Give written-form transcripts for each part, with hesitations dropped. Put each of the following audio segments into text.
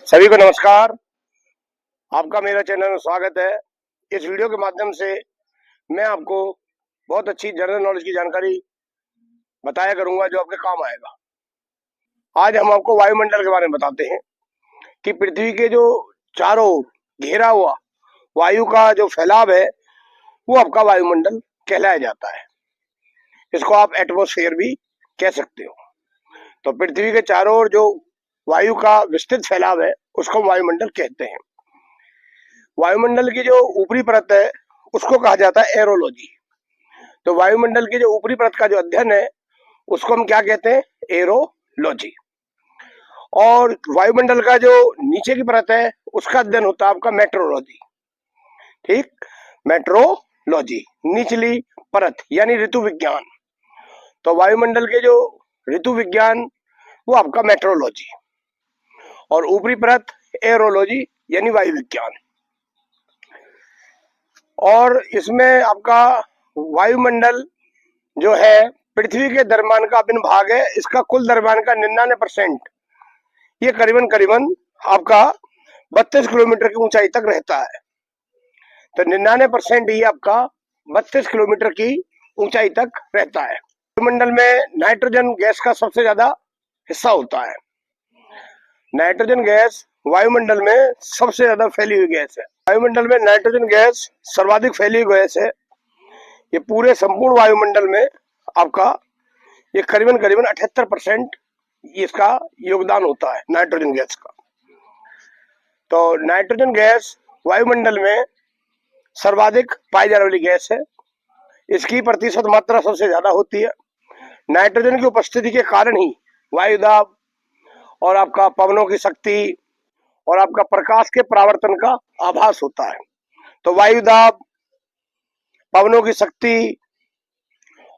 सभी को नमस्कार। आपका मेरा चैनल में स्वागत है। इस वीडियो के माध्यम से मैं आपको बहुत अच्छी जनरल नॉलेज की जानकारी बताया करूंगा जो आपके काम आएगा। आज हम आपको वायुमंडल के बारे में बताते हैं कि पृथ्वी के जो चारों ओर घेरा हुआ वायु का जो फैलाव है वो आपका वायुमंडल कहलाया जाता है। इसको आप एटमॉस्फेयर भी कह सकते हो। तो पृथ्वी के चारों ओर जो वायु का विस्तृत फैलाव है उसको वायुमंडल कहते हैं। वायुमंडल की जो ऊपरी परत है उसको कहा जाता है एरोलॉजी। तो वायुमंडल की जो ऊपरी परत का जो अध्ययन है उसको हम क्या कहते हैं? एरोलॉजी। और वायुमंडल का जो नीचे की परत है उसका अध्ययन होता है आपका मेट्रोलॉजी। ठीक, मेट्रोलॉजी निचली परत यानी ऋतु विज्ञान। तो वायुमंडल के जो ऋतु विज्ञान वो आपका मेट्रोलॉजी, और ऊपरी परत एरोलॉजी यानी वायु विज्ञान। और इसमें आपका वायुमंडल जो है पृथ्वी के द्रव्यमान का अभिन्न भाग है। इसका कुल द्रव्यमान का 99% ये करीबन करीबन आपका 32 किलोमीटर की ऊंचाई तक रहता है। तो 99% ये आपका 32 किलोमीटर की ऊंचाई तक रहता है। वायुमंडल में नाइट्रोजन गैस का सबसे ज्यादा हिस्सा होता है। नाइट्रोजन गैस वायुमंडल में सबसे ज्यादा फैली हुई गैस है। वायुमंडल में नाइट्रोजन गैस सर्वाधिक फैली हुई गैस है। ये पूरे संपूर्ण वायुमंडल में आपका ये करीबन करीबन 78% इसका योगदान होता है नाइट्रोजन गैस का। तो नाइट्रोजन गैस वायुमंडल में सर्वाधिक पाई जाने वाली गैस है। इसकी प्रतिशत मात्रा सबसे ज्यादा होती है। नाइट्रोजन की उपस्थिति के कारण ही वायुदाब और आपका पवनों की शक्ति और आपका प्रकाश के परावर्तन का आभास होता है। तो वायुदाब, पवनों की शक्ति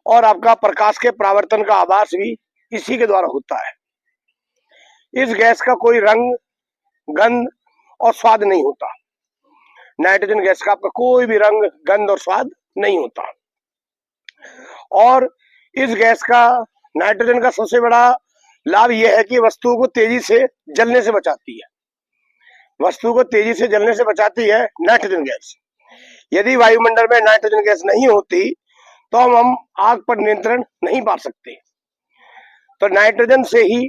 और आपका प्रकाश के परावर्तन का आभास भी इसी के द्वारा होता है। इस गैस का कोई रंग, गंध और स्वाद नहीं होता। नाइट्रोजन गैस का आपका कोई भी रंग, गंध और स्वाद नहीं होता। और इस गैस का, नाइट्रोजन का सबसे बड़ा लाभ यह है कि वस्तुओं को तेजी से जलने से बचाती है। वस्तु को तेजी से जलने से बचाती है नाइट्रोजन गैस। यदि वायुमंडल में नाइट्रोजन गैस नहीं होती तो हम आग पर नियंत्रण नहीं पा सकते। तो नाइट्रोजन से ही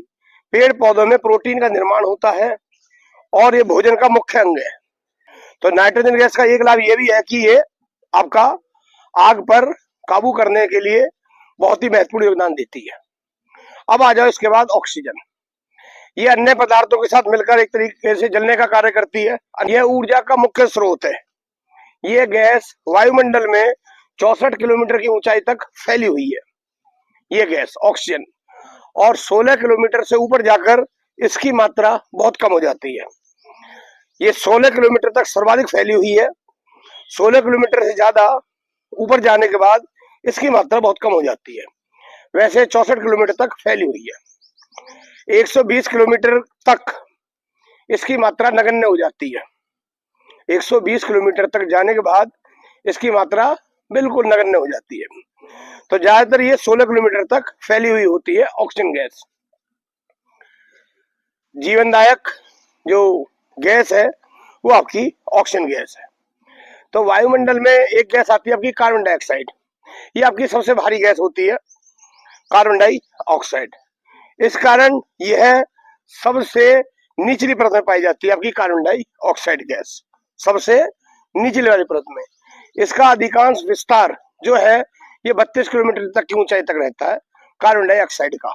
पेड़ पौधों में प्रोटीन का निर्माण होता है और ये भोजन का मुख्य अंग है। तो नाइट्रोजन गैस का एक लाभ ये भी है कि ये आपका आग पर काबू करने के लिए बहुत ही महत्वपूर्ण योगदान देती है। अब आ जाओ इसके बाद ऑक्सीजन। ये अन्य पदार्थों के साथ मिलकर एक तरीके से जलने का कार्य करती है। यह ऊर्जा का मुख्य स्रोत है। ये गैस वायुमंडल में 64 किलोमीटर की ऊंचाई तक फैली हुई है, ये गैस ऑक्सीजन। और 16 किलोमीटर से ऊपर जाकर इसकी मात्रा बहुत कम हो जाती है। ये 16 किलोमीटर तक सर्वाधिक फैली हुई है। 16 किलोमीटर से ज्यादा ऊपर जाने के बाद इसकी मात्रा बहुत कम हो जाती है। वैसे 64 किलोमीटर तक फैली हुई है। 120 किलोमीटर तक इसकी मात्रा नगण्य हो जाती है। 120 किलोमीटर तक जाने के बाद इसकी मात्रा बिल्कुल नगण्य हो जाती है। तो ज्यादातर ये 16 किलोमीटर तक फैली हुई होती है ऑक्सीजन गैस। जीवनदायक जो गैस है वो आपकी ऑक्सीजन गैस है। तो वायुमंडल में एक गैस आती है आपकी कार्बन डाइऑक्साइड। ये आपकी सबसे भारी गैस होती है, कार्बन डाइऑक्साइड। इस कारण यह सबसे निचली परत में पाई जाती है आपकी कार्बन डाइऑक्साइड गैस, सबसे निचली वाली परत में। इसका अधिकांश विस्तार जो है ये 32 किलोमीटर तक की ऊंचाई तक रहता है कार्बन डाइऑक्साइड का।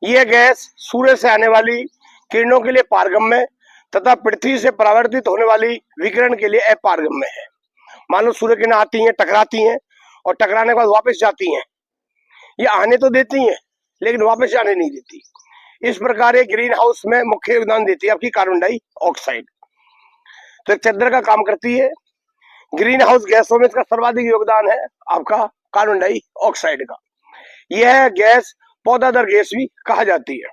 यह गैस सूर्य से आने वाली किरणों के लिए पारगम्य तथा पृथ्वी से परावर्तित होने वाली विकिरण के लिए अपारगम्य है। मान लो सूर्य किरणें आती हैं, टकराती हैं और टकराने के बाद वापस जाती हैं। ये आने तो देती हैं लेकिन वापस जाने नहीं देती। इस प्रकार ये ग्रीन हाउस में मुख्य योगदान देती है आपकी कार्बन डाइऑक्साइड। तो एक चद्दर का काम करती है। ग्रीन हाउस गैसों में इसका सर्वाधिक योगदान है आपका कार्बन डाइऑक्साइड का। यह गैस पौधादार गैस भी कहा जाती है।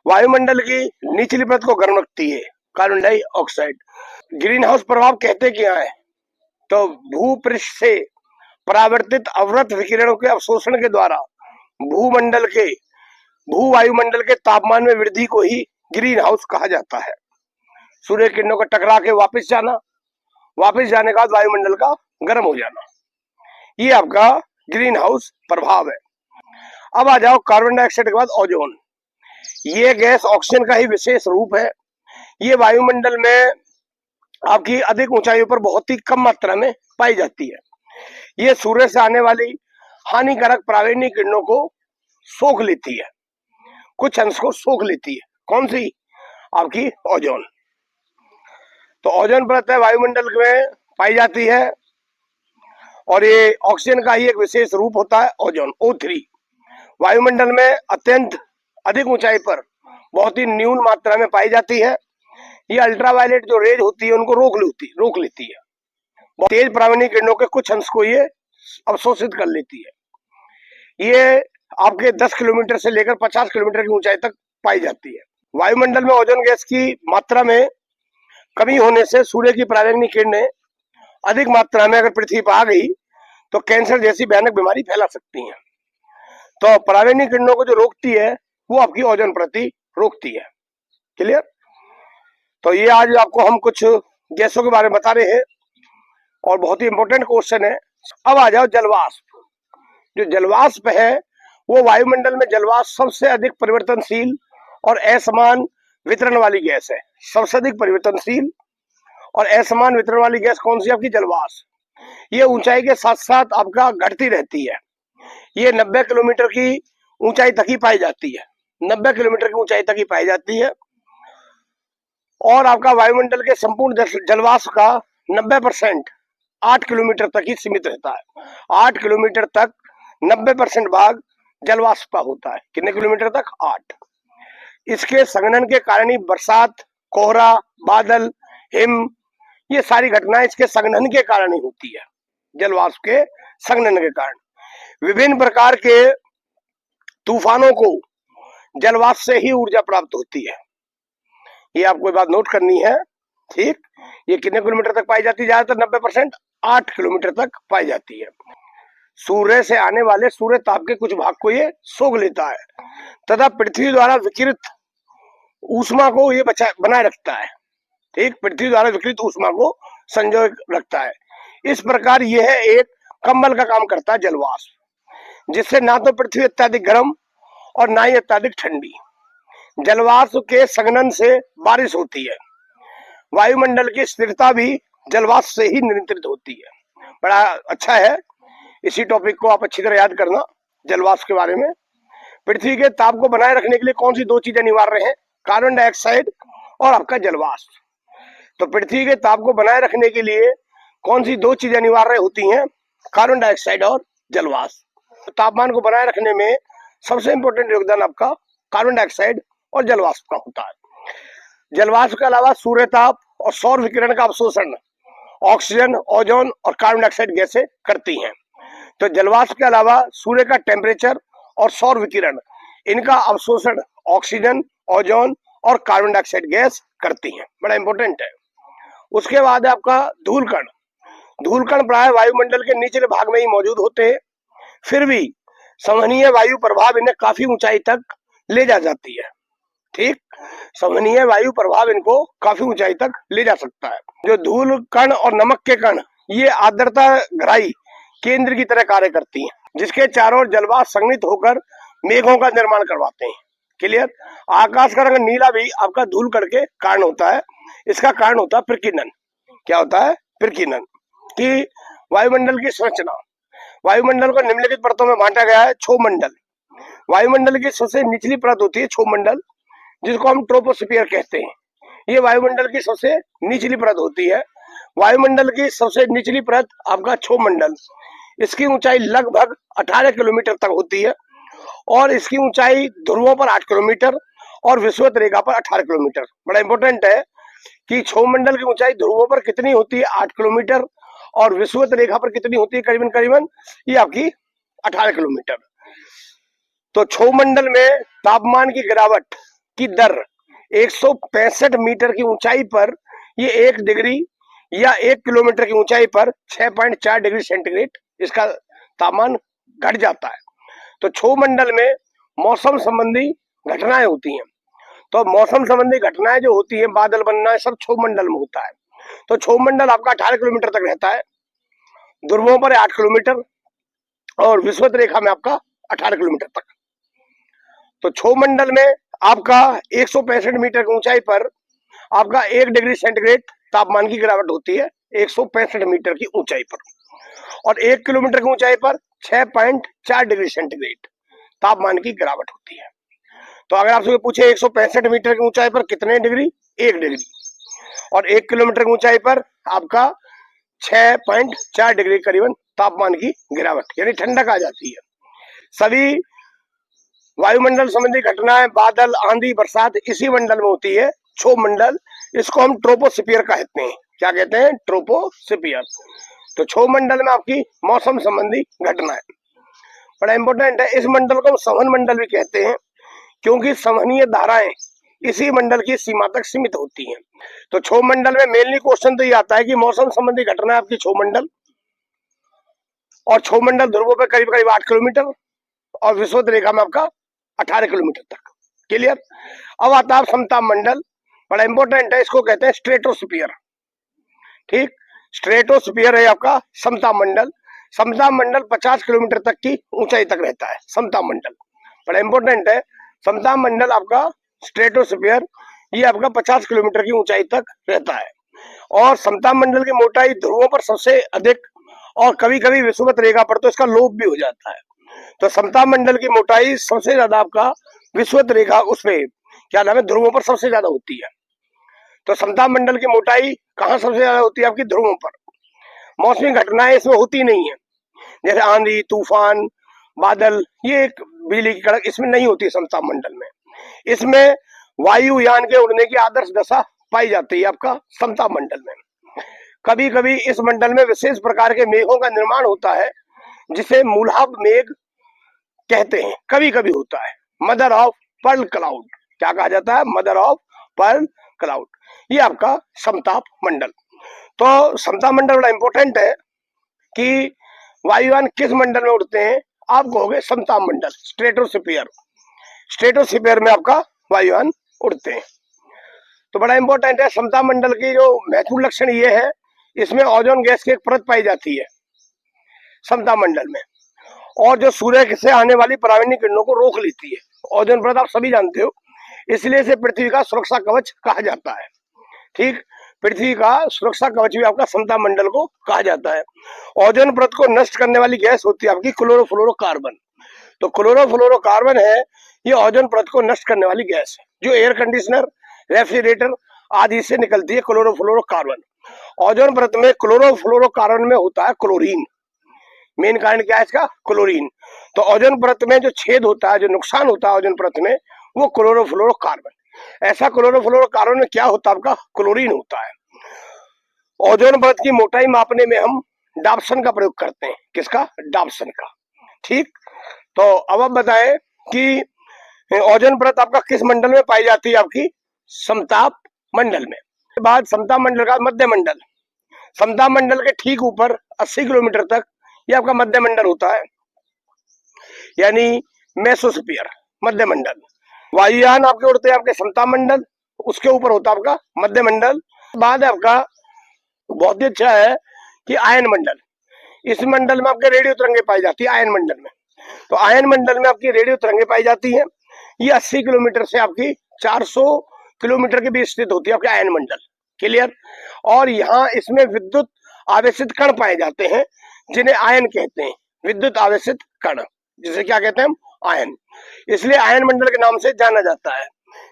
वायुमंडल की निचली परत को गर्म रखती है कार्बन डाइऑक्साइड। ग्रीन हाउस प्रभाव कहते क्या है? तो भूपृष्ठ से परावर्तित अवरत विकिरणों के अवशोषण के द्वारा भूवायुमंडल के तापमान में वृद्धि को ही ग्रीन हाउस कहा जाता है। सूर्य किरणों का टकरा के वापस जाना, वापस जाने के बाद वायुमंडल का गर्म हो जाना, ये आपका ग्रीन हाउस प्रभाव है। अब आ जाओ कार्बन डाइऑक्साइड के बाद ओजोन। ये गैस ऑक्सीजन का ही विशेष रूप है। ये वायुमंडल में आपकी अधिक ऊंचाइयों पर बहुत ही कम मात्रा में पाई जाती है। ये सूर्य से आने वाली हानिकारक पराबैंगनी किरणों को सोख लेती है, कुछ अंश को सोख लेती है। कौन सी? आपकी ओजोन। तो ओजोन परत है वायुमंडल में पाई जाती है और ये ऑक्सीजन का ही एक विशेष रूप होता है, ओजोन O3। वायुमंडल में अत्यंत अधिक ऊंचाई पर बहुत ही न्यून मात्रा में पाई जाती है। ये अल्ट्रावायलेट जो रेज होती है उनको रोक लेती है। बहुत तेज पराबैंगनी किरणों के कुछ अंश को ये अवशोषित कर लेती है। ये आपके 10 किलोमीटर से लेकर 50 किलोमीटर की ऊंचाई तक पाई जाती है। वायुमंडल में ओजोन गैस की मात्रा में कमी होने से सूर्य की पराबैंगनी किरणें अधिक मात्रा में अगर पृथ्वी पर आ गई तो कैंसर जैसी भयानक बीमारी फैला सकती हैं। तो पराबैंगनी किरणों को जो रोकती है वो आपकी ओजोन परत रोकती है। क्लियर? तो ये आज आपको हम कुछ गैसों के बारे में बता रहे हैं और बहुत ही इंपॉर्टेंट क्वेश्चन है। अब आ जाओ जलवाष्प। जो जलवाष्प है वो वायुमंडल में जलवाष्प सबसे अधिक परिवर्तनशील और असमान वितरण वाली गैस है। सबसे अधिक परिवर्तनशील और असमान वितरण वाली गैस कौन सी? आपकी जलवाष्प। ये ऊंचाई के साथ साथ आपका घटती रहती है। ये 90 किलोमीटर की ऊंचाई तक ही पाई जाती है। 90 किलोमीटर की ऊंचाई तक ही पाई जाती है और आपका वायुमंडल के संपूर्ण जलवाष्प का 90% 8 किलोमीटर तक ही सीमित रहता है। 8 किलोमीटर तक 90% भाग जलवाष्प का होता है। कितने किलोमीटर तक? 8। इसके संघनन के कारण ही बरसात, कोहरा, बादल, हिम, ये सारी घटनाएं इसके संघनन के कारण ही होती है। जलवाष्प के संघनन के कारण विभिन्न प्रकार के तूफानों को जलवाष्प से ही ऊर्जा प्राप्त होती है। ये आपको बात नोट करनी है, ठीक? ये कितने किलोमीटर तक पाई जाती है? ज्यादातर 90%, 8 किलोमीटर तक पाई जाती है। सूर्य से आने वाले सूर्य ताप के कुछ भाग को ये सोख लेता है तथा पृथ्वी द्वारा विकिरित ऊष्मा को ये बनाए रखता है। ठीक, पृथ्वी द्वारा विकिरित ऊष्मा को संजोए रखता है। इस प्रकार यह एक कंबल का काम करता है जलवाष्प, जिससे ना तो पृथ्वी अत्यधिक गर्म और ना ही अत्यधिक ठंडी। जलवाष्प के संघनन से बारिश होती है। वायुमंडल की स्थिरता भी जलवाष्प से ही नियंत्रित होती है। बड़ा अच्छा है, इसी टॉपिक को आप अच्छी तरह याद करना जलवाष्प के बारे में। पृथ्वी के ताप को बनाए रखने के लिए कौन सी दो चीजें अनिवार्य हैं? कार्बन डाइऑक्साइड और आपका जलवाष्प। तो पृथ्वी के ताप को बनाए रखने के लिए कौन सी दो चीजें अनिवार्य होती हैं? कार्बन डाइऑक्साइड और जलवाष्प। तापमान को बनाए रखने में सबसे इंपॉर्टेंट योगदान आपका कार्बन डाइऑक्साइड और जलवाष्प का होता है। जलवाष्प के अलावा सूर्य ताप और सौर विकिरण का अवशोषण ऑक्सीजन, ओजोन और कार्बन डाइऑक्साइड गैसें करती हैं। तो जलवाष्प के अलावा सूर्य का टेम्परेचर और सौर विकिरण, इनका अवशोषण ऑक्सीजन, ओजोन और कार्बन डाइऑक्साइड गैस करती हैं। बड़ा इंपॉर्टेंट है। उसके बाद है आपका धूलकण। धूलकण प्राय वायुमंडल के निचले भाग में ही मौजूद होते हैं, फिर भी संवहनीय वायु प्रभाव इन्हें काफी ऊंचाई तक ले जा जाती है। ठीक, संवहनीय वायु प्रभाव इनको काफी ऊंचाई तक ले जा सकता है। जो धूल कण और नमक के कण, ये आर्द्रता ग्राही केंद्र की तरह कार्य करती हैं, जिसके चारों ओर जलवाष्प संघनित होकर मेघों का निर्माण करवाते हैं। क्लियर? आकाश का रंग नीला भी आपका धूल कण के कारण होता है। इसका कारण होता है प्रकीर्णन। क्या होता है? प्रकीर्णन। कि वायुमंडल की संरचना, वायुमंडल को निम्नलिखित परतों में बांटा गया है। क्षोमंडल, वायुमंडल की सबसे निचली परत होती है क्षोमंडल, जिसको हम ट्रोपोस्फियर कहते हैं। ये वायुमंडल की सबसे निचली परत होती है। वायुमंडल की सबसे निचली परत आपका क्षोमंडल, इसकी ऊंचाई लगभग 18 किलोमीटर तक होती है और इसकी ऊंचाई ध्रुवों पर 8 किलोमीटर और विषुवत रेखा पर 18 किलोमीटर। बड़ा इंपॉर्टेंट है कि क्षोमंडल की ऊंचाई ध्रुवों पर कितनी होती है? 8 किलोमीटर और विषुवत रेखा पर कितनी होती है? करीबन करीबन ये आपकी 18 किलोमीटर। तो क्षोमंडल में तापमान की गिरावट की दर 165 मीटर की ऊंचाई पर ये 1 डिग्री या 1 किलोमीटर की ऊंचाई पर 6.4 डिग्री सेंटीग्रेड इसका तापमान घट जाता है। तो क्षोमंडल में मौसम संबंधी घटनाएं होती हैं। तो मौसम संबंधी घटनाएं जो होती है, बादल बनना है, सब क्षोभ मंडल में होता है। तो क्षोभ मंडल आपका 18 किलोमीटर तक रहता है, ध्रुवों पर 8 किलोमीटर और विषुवत रेखा में आपका 18 किलोमीटर तक। तो क्षोभ मंडल में आपका 165 मीटर की ऊंचाई पर आपका 1 डिग्री सेंटीग्रेड तापमान की गिरावट होती है, 165 मीटर की ऊंचाई पर, और 1 किलोमीटर की ऊंचाई पर 6.4 डिग्री सेंटीग्रेड तापमान की गिरावट होती है। तो अगर आपसे पूछे 165 मीटर की ऊंचाई पर कितने डिग्री, 1 डिग्री, और 1 किलोमीटर की ऊंचाई पर आपका 6.4 डिग्री करीबन तापमान की गिरावट, यानी ठंडक आ जाती है। सभी वायुमंडल संबंधी घटनाएं, बादल, आंधी, बरसात इसी मंडल में होती है, क्षोभ मंडल। इसको हम ट्रोपोस्फियर कहते हैं। क्या कहते हैं? ट्रोपोस्फियर। तो क्षोभ मंडल में आपकी मौसम संबंधी घटनाएं बड़ा इंपॉर्टेंट है। इस मंडल को संवहन मंडल भी कहते हैं, क्योंकि संवहनीय धाराएं इसी मंडल की सीमा तक सीमित होती हैं। तो क्षोभ मंडल में मेनली क्वेश्चन तो ये आता है कि मौसम संबंधी घटना आपकी क्षोभ मंडल, और क्षोभ मंडल ध्रुवों पर करीब करीब 8 किलोमीटर और विषुवत रेखा में आपका 18 किलोमीटर तक। क्लियर? अब आता है समताप मंडल, बड़ा इंपॉर्टेंट है, इसको कहते हैं स्ट्रेटोस्फीयर। ठीक, स्ट्रेटोस्फीयर है आपका समताप मंडल। समताप मंडल 50 किलोमीटर तक की ऊंचाई तक रहता है, समताप मंडल बड़ा इंपॉर्टेंट है। समताप मंडल आपका स्ट्रेटोस्फीयर ये आपका 50 किलोमीटर की ऊंचाई तक रहता है, और समताप मंडल की मोटाई ध्रुवों पर सबसे अधिक, और कभी कभी विषुवत रेखा पर तो इसका लोप भी हो जाता है। तो समताप मंडल की मोटाई सबसे ज्यादा आपका विषुवत रेखा उसपे क्या नाम है, ध्रुवों पर सबसे ज्यादा होती है। तो समताप मंडल की मोटाई कहाँ सबसे ज्यादा होती है? आपकी ध्रुवों पर। मौसमी घटनाएं इसमें होती नहीं है, जैसे आंधी, तूफान, बादल, ये एक बिजली की कड़क इसमें नहीं होती समताप मंडल में। इसमें वायुयान के उड़ने की आदर्श दशा पाई जाती है आपका समताप मंडल में। कभी कभी इस मंडल में विशेष प्रकार के मेघों का निर्माण होता है, जिसे मूलाभ मेघ कहते हैं। कभी कभी होता है मदर ऑफ पर्ल क्लाउड। क्या कहा जाता है? Mother of pearl cloud. ये आपका समताप मंडल। तो समताप मंडल बड़ा इंपॉर्टेंट है कि वायुयान किस मंडल में उड़ते हैं। आप कहोगे समताप मंडल, स्ट्रेटोस्फीयर। स्ट्रेटोस्फीयर में आपका वायुयान उड़ते हैं। तो बड़ा इंपॉर्टेंट है। समताप मंडल की जो महत्वपूर्ण लक्षण ये है, इसमें ओजोन गैस की एक परत पाई जाती है समताप मंडल में, और जो सूर्य से आने वाली पराबैंगनी किरणों को रोक लेती है। ओजोन परत आप सभी जानते हो, इसलिए इसे पृथ्वी का सुरक्षा कवच कहा जाता है। ठीक, पृथ्वी का सुरक्षा कवच भी आपका समताप मंडल को कहा जाता है। ओजोन परत को नष्ट करने वाली गैस होती है आपकी क्लोरोफ्लोरोकार्बन। तो क्लोरोफ्लोरोकार्बन है ये ओजोन परत को नष्ट करने वाली गैस है, जो एयर कंडीशनर, रेफ्रिजरेटर आदि से निकलती है क्लोरोफ्लोरोकार्बन। ओजोन परत में क्लोरोफ्लोरोकार्बन में होता है क्लोरीन। मेन कारण क्या है इसका? क्लोरीन। तो ओजोन परत में जो छेद होता है, जो नुकसान होता है ओजोन परत में, वो क्लोरोफ्लोरोकार्बन। ऐसा क्लोरोफ्लोरोकार्बन में क्या होता है? आपका क्लोरीन होता है। ओजोन परत की मोटाई मापने में हम डाप्सन का प्रयोग करते हैं। किसका? डाप्सन का। ठीक, तो अब आप बताएं कि ओजोन परत आपका किस मंडल में पाई जाती है? आपकी समताप मंडल में। बाद समताप मंडल का मध्य मंडल। समताप मंडल के ठीक ऊपर 80 किलोमीटर तक ये आपका मध्य मंडल होता है, यानी मेसोस्फीयर, मध्य मंडल। वायुयान आपके उड़ते हैं आपके समताप मंडल, उसके ऊपर होता है आपका मध्य मंडल। बाद आपका बहुत ही अच्छा है कि आयन मंडल। इस मंडल में आपके रेडियो तरंगे पाई जाती है, आयन मंडल में। तो आयन मंडल में आपकी रेडियो तरंगे पाई जाती है। ये 80 किलोमीटर से आपकी 400 किलोमीटर के बीच स्थित होती है आपके आयन मंडल। क्लियर? और यहाँ इसमें विद्युत आवेशित कण पाए जाते हैं, जिन्हें आयन कहते हैं। विद्युत आवेशित कण, जिसे क्या कहते हैं हम? आयन। इसलिए आयन मंडल के नाम से जाना जाता है।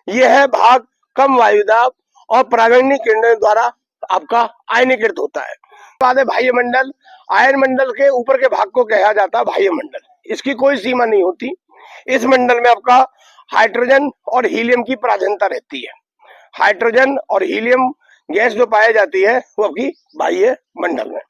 यह भाग कम वायुदाब और पराबैंगनी किरणों द्वारा आपका आयनीकृत होता है। बाद है बाह्य मंडल। आयन मंडल के ऊपर के भाग को कहा जाता है बाह्य मंडल। इसकी कोई सीमा नहीं होती। इस मंडल में आपका हाइड्रोजन और हीलियम की प्राधान्यता रहती है। हाइड्रोजन और हीलियम गैस जो पाई जाती है वो आपकी बाह्य मंडल में।